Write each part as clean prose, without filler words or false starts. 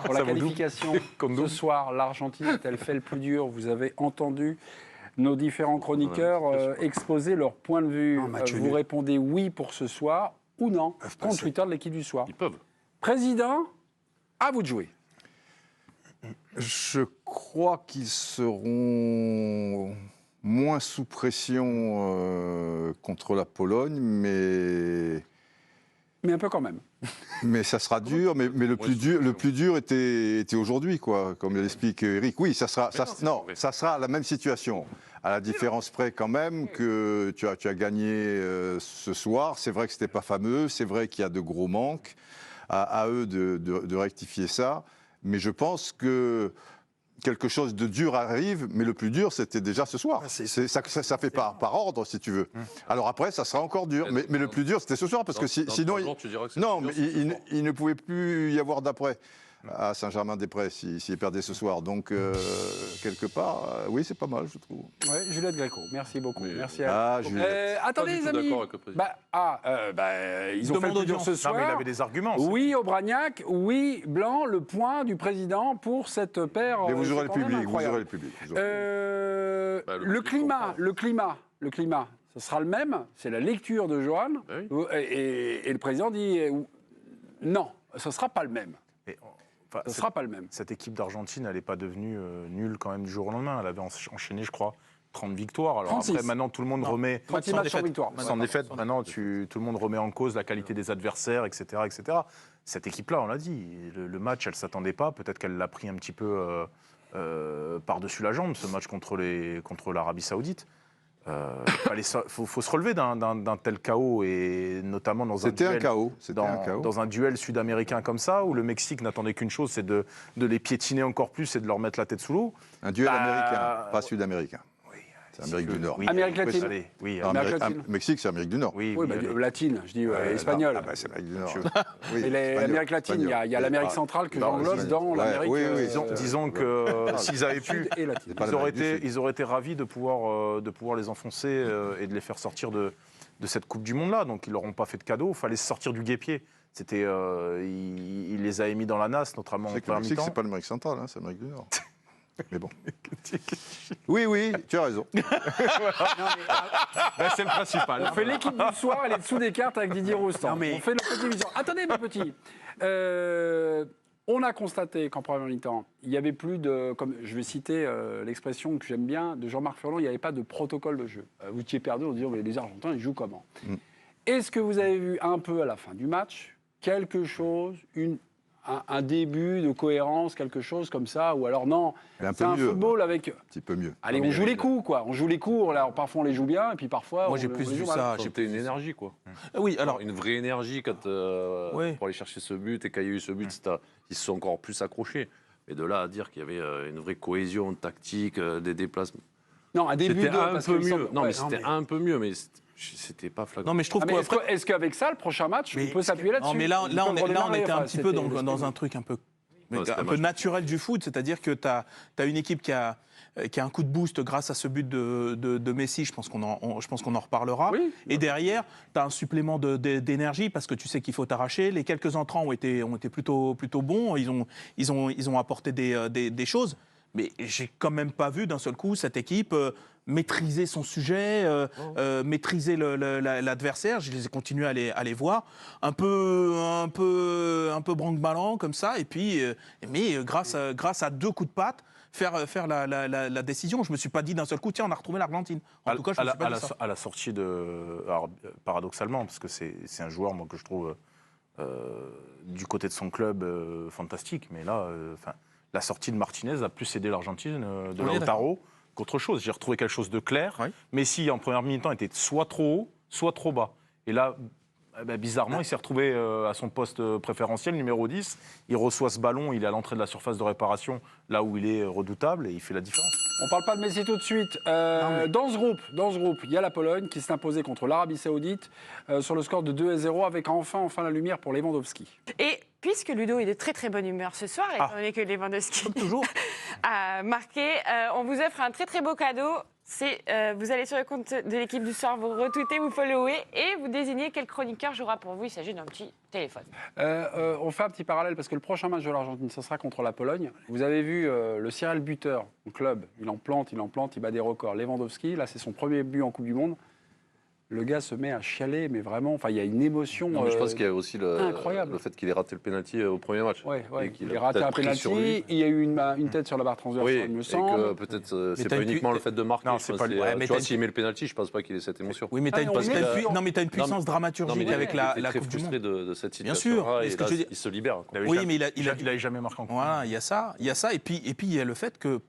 Pour la qualification, ce soir, l'Argentine a-t-elle fait le plus dur? Vous avez entendu nos différents chroniqueurs exposer leur point de vue. Vous répondez oui pour ce soir ou non. Compte Twitter de l'équipe du soir. Ils peuvent. Président, à vous de jouer. Je crois qu'ils seront moins sous pression contre la Pologne, mais un peu quand même. Mais ça sera dur, mais le plus dur était aujourd'hui, quoi, comme l'explique Eric. Oui, ça sera la même situation, à la différence près quand même que tu as gagné ce soir. C'est vrai que c'était pas fameux, c'est vrai qu'il y a de gros manques, à eux de rectifier ça, mais je pense que quelque chose de dur arrive, mais le plus dur, c'était déjà ce soir. Ça fait par ordre, si tu veux. Alors après, ça sera encore dur, mais le plus dur, c'était ce soir, parce que sinon... il ne pouvait plus y avoir d'après à Saint-Germain-des-Prés s'il perdait ce soir. Donc, quelque part, oui, c'est pas mal, je trouve. Oui, Juliette Gréco, merci beaucoup. Merci Juliette. attendez, les amis. Ils ont fait le plus dur ce soir. Non, mais il avait des arguments. Oui, Aubragnac, oui, Blanc, le point du président pour cette paire. Mais vous aurez le public, Le climat, ce sera le même. C'est la lecture de Johan. Oui. Et le président dit non, ce ne sera pas le même. Ce ne sera pas le même. Cette équipe d'Argentine, elle n'est pas devenue nulle quand même du jour au lendemain. Elle avait enchaîné, je crois, 30 victoires. Alors 36. après, maintenant, tout le monde remet... Sans victoire. Sans défaite, maintenant, tout le monde remet en cause la qualité des adversaires, etc. etc. Cette équipe-là, on l'a dit, le match, elle ne s'attendait pas. Peut-être qu'elle l'a pris un petit peu par-dessus la jambe, ce match contre l'Arabie Saoudite. Il faut se relever d'un tel chaos, et notamment dans dans un duel sud-américain comme ça, où le Mexique n'attendait qu'une chose, c'est de les piétiner encore plus et de leur mettre la tête sous l'eau. Un duel américain, pas sud-américain. C'est Amérique du Nord. Oui, Amérique latine. Mexique, c'est Amérique du Nord. Oui, latine, je dis espagnol. C'est Amérique du Nord. Et l'Amérique latine, il y a l'Amérique centrale que j'englobe dans l'Amérique. Disons que s'ils avaient pu, ils auraient été ravis de pouvoir les enfoncer et de les faire sortir de cette Coupe du Monde-là. Donc ils leur ont pas fait de cadeau. Il fallait se sortir du guêpier. Il les a émis dans la nasse, notamment en première mi-temps. C'est pas l'Amérique centrale, c'est l'Amérique du Nord. Mais bon. Oui, tu as raison. C'est le principal. On fait l'équipe du soir, elle est dessous des cartes avec Didier Roustan. On fait notre petite émission. Attendez, mes petits. On a constaté qu'en première mi-temps, il n'y avait plus de, comme je vais citer l'expression que j'aime bien, de Jean-Marc Furlan, il n'y avait pas de protocole de jeu. Vous étiez perdu en disant, mais les Argentins, ils jouent comment Est-ce que vous avez vu un peu à la fin du match quelque chose, un début de cohérence, quelque chose comme ça, ou alors non, c'est un football avec... Un petit peu mieux. Allez, on joue les coups, quoi. On joue les coups, alors parfois on les joue bien, et puis parfois... Moi, j'ai plus vu ça. J'ai peut-être une énergie, quoi. Oui, alors... Une vraie énergie pour aller chercher ce but, et quand il y a eu ce but, ils se sont encore plus accrochés. Mais de là à dire qu'il y avait une vraie cohésion tactique, des déplacements... Non, un début c'était un peu mieux. Non, mais c'était un peu mieux, mais... C'était pas flagrant. Non, mais je trouve est-ce qu'avec ça, le prochain match, on peut s'appuyer là-dessus? Non, mais là on était un petit peu dans un truc un peu naturel du foot, c'est-à-dire que tu as une équipe qui a un coup de boost grâce à ce but de Messi, je pense qu'on en reparlera. Oui, et derrière, tu as un supplément d'énergie parce que tu sais qu'il faut t'arracher. Les quelques entrants ont été plutôt bons, ils ont apporté des choses. Mais j'ai quand même pas vu d'un seul coup cette équipe maîtriser son sujet, maîtriser l'adversaire. Je les ai continués à les voir un peu branque-ballant comme ça. Et puis, mais grâce à deux coups de patte, faire la décision. Je me suis pas dit d'un seul coup, tiens, on a retrouvé l'Argentine. En tout cas, je me suis pas dit ça. À la sortie alors, paradoxalement, parce que c'est un joueur, moi, que je trouve du côté de son club fantastique, mais là, la sortie de Martinez a plus aidé l'Argentine de Lautaro qu'autre chose. J'ai retrouvé quelque chose de clair. Oui. Messi, en première mi-temps, était soit trop haut, soit trop bas. Et là, bizarrement, il s'est retrouvé à son poste préférentiel, numéro 10. Il reçoit ce ballon, il est à l'entrée de la surface de réparation, là où il est redoutable, et il fait la différence. On ne parle pas de Messi tout de suite. Dans ce groupe, il y a la Pologne qui s'est imposée contre l'Arabie Saoudite sur le score de 2-0, avec enfin la lumière pour Lewandowski. Et puisque Ludo est de très très bonne humeur ce soir, étant donné que Lewandowski a marqué, on vous offre un très très beau cadeau. vous allez sur le compte de l'équipe du soir, vous retweetez, vous followez et vous désignez quel chroniqueur jouera pour vous. Il s'agit d'un petit téléphone. On fait un petit parallèle parce que le prochain match de l'Argentine, ce sera contre la Pologne. Vous avez vu le serial buteur au club, il en plante, il bat des records. Lewandowski, là c'est son premier but en Coupe du Monde. Le gars se met à chialer, mais vraiment, il y a une émotion non, mais je pense qu'il y a aussi incroyable. Le fait qu'il ait raté le pénalty au premier match. Ouais, il a raté un pénalty, il y a eu une tête sur la barre transversale, il me semble. Et que peut-être c'est pas uniquement le fait de marquer. Non, c'est pas tu vois, s'il met le pénalty, je pense pas qu'il ait cette émotion. Oui, mais tu as une puissance dramaturgique avec la Coupe du Monde. Il est très frustré de cette situation. Bien sûr. Il se libère. Oui, mais il a jamais marqué en Coupe. Voilà, il y a ça. Et puis il y a le fait que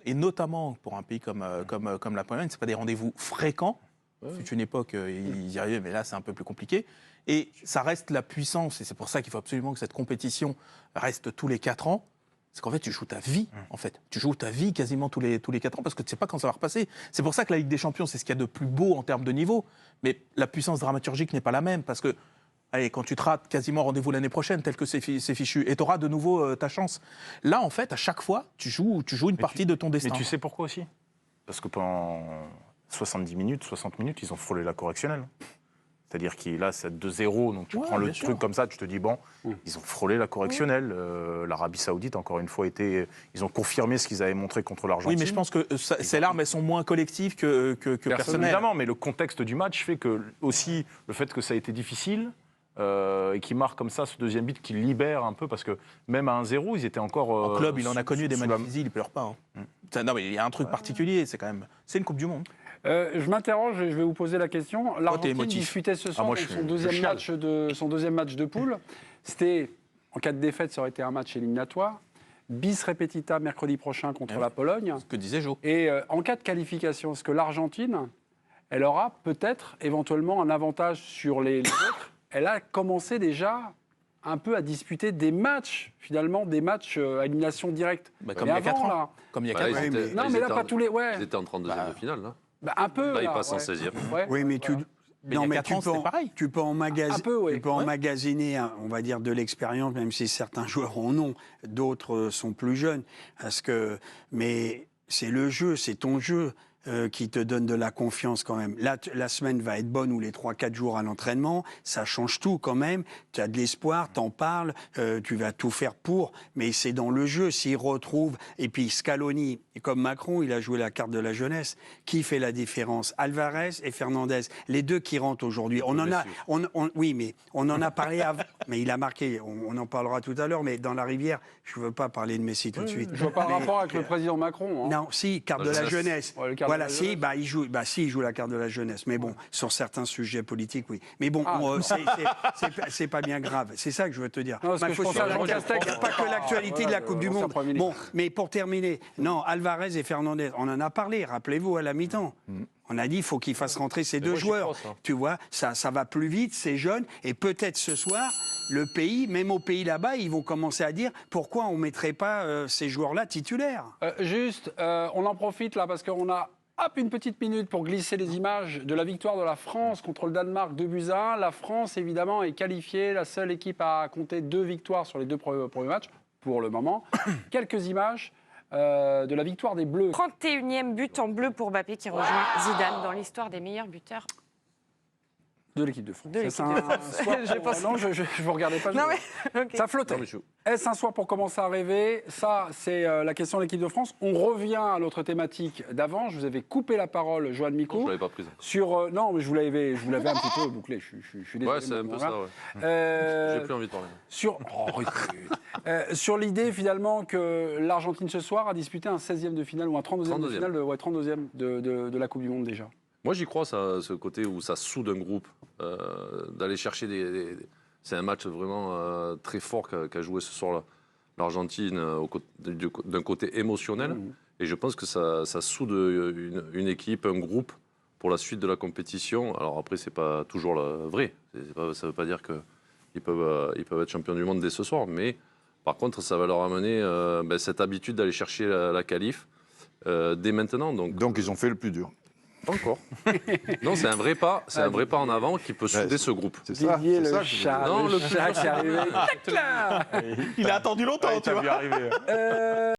et notamment pour un pays comme la Pologne, c'est pas des rendez-vous fréquents. C'est une époque, ils y arrivaient, mais là, c'est un peu plus compliqué. Et ça reste la puissance, et c'est pour ça qu'il faut absolument que cette compétition reste tous les 4 ans. C'est qu'en fait, tu joues ta vie, en fait. Tu joues ta vie quasiment tous les 4 ans, parce que tu ne sais pas quand ça va repasser. C'est pour ça que la Ligue des Champions, c'est ce qu'il y a de plus beau en termes de niveau. Mais la puissance dramaturgique n'est pas la même, parce que quand tu te rates quasiment rendez-vous l'année prochaine, tel que c'est fichu, et tu auras de nouveau ta chance. Là, en fait, à chaque fois, tu joues une partie de ton destin. Mais tu sais pourquoi aussi ? Parce que pendant 70 minutes, 60 minutes, ils ont frôlé la correctionnelle. C'est-à-dire que là, c'est 2-0, donc tu prends le truc comme ça, tu te dis, bon, ils ont frôlé la correctionnelle. L'Arabie Saoudite, encore une fois, ils ont confirmé ce qu'ils avaient montré contre l'Argentine. Oui, mais je pense que ces larmes, elles sont moins collectives que personnelles. Évidemment, mais le contexte du match fait que, aussi, le fait que ça a été difficile, et qui marque comme ça ce deuxième but, qui libère un peu, parce que même à 1-0, ils étaient encore... En club, il en a connu des matchs difficiles, il ne pleure pas. Non, mais il y a un truc particulier, c'est une Coupe du Monde. Je m'interroge et je vais vous poser la question. L'Argentine disputait ce soir son deuxième match de poule. C'était, en cas de défaite, ça aurait été un match éliminatoire. Bis repetita mercredi prochain contre la Pologne. Ce que disait Jo. Et en cas de qualification, est-ce que l'Argentine, elle aura peut-être éventuellement un avantage sur les autres? Elle a commencé déjà un peu à disputer des matchs, finalement, des matchs à élimination directe. Comme il y a 4 ans. Comme il y a 4 ans. Non, mais là, pas tous les... Ils étaient en 32e de finale, là. Un peu. Là, il passe en 16e. Oui, mais tu peux emmagasiner, on va dire, de l'expérience, même si certains joueurs en ont, d'autres sont plus jeunes. Mais c'est le jeu, c'est ton jeu qui te donne de la confiance quand même. Là, la semaine va être bonne ou les 3-4 jours à l'entraînement, ça change tout quand même. Tu as de l'espoir, t'en parles, tu vas tout faire pour, mais c'est dans le jeu. S'ils retrouvent, et puis Scaloni, comme Macron, il a joué la carte de la jeunesse. Qui fait la différence? Alvarez et Fernandez, les deux qui rentrent aujourd'hui. Oui, mais on en a parlé avant. Mais il a marqué, on en parlera tout à l'heure, mais dans la rivière, je ne veux pas parler de Messi tout de suite. Je vois pas le rapport avec le président Macron. Non, si, carte de la jeunesse. Voilà, si, il joue la carte de la jeunesse. Mais bon, sur certains sujets politiques, oui. Mais bon, c'est pas bien grave. C'est ça que je veux te dire. Il faut pas que l'actualité de la Coupe du Monde. Bon, mais pour terminer, non, Alvarez et Fernandez, on en a parlé, rappelez-vous, à la mi-temps. On a dit qu'il faut qu'ils fassent rentrer ces deux joueurs. Tu vois, ça va plus vite, c'est jeune. Et peut-être ce soir, le pays, même au pays là-bas, ils vont commencer à dire pourquoi on ne mettrait pas ces joueurs-là titulaires. On en profite là parce qu'on a une petite minute pour glisser les images de la victoire de la France contre le Danemark 2-1. La France, évidemment, est qualifiée, la seule équipe à compter 2 victoires sur les 2 premiers matchs, pour le moment. Quelques images de la victoire des Bleus. 31e but en bleu pour Mbappé qui rejoint Zidane dans l'histoire des meilleurs buteurs de l'équipe de France. Non, je ne vous regardais pas. Okay. Ça flottait. Est-ce un soir pour commencer à rêver? Ça, c'est la question de l'équipe de France. On revient à notre thématique d'avant. Je vous avais coupé la parole, Johan Micou. Je ne l'avais pas prise. Non, mais je vous l'avais un petit peu bouclé. Je suis désolé. Ouais, c'est un peu ça, ouais. J'ai plus envie de parler. Sur l'idée, finalement, que l'Argentine, ce soir, a disputé un 16e de finale ou un 32e de finale, 32e de la Coupe du Monde, déjà. Moi, j'y crois, ce côté où ça soude un groupe, d'aller chercher C'est un match vraiment très fort qu'a joué ce soir l'Argentine d'un côté émotionnel. Et je pense que ça soude une équipe, un groupe pour la suite de la compétition. Alors après, c'est pas toujours vrai. Ça veut pas dire qu'ils peuvent être champions du monde dès ce soir. Mais par contre, ça va leur amener cette habitude d'aller chercher la qualif dès maintenant. Donc ils ont fait le plus dur. Pas encore. Non, c'est un vrai pas. C'est un vrai pas en avant qui peut souder ce groupe. C'est ça. Didier, le chat qui est arrivé. Il a attendu longtemps, tu vois.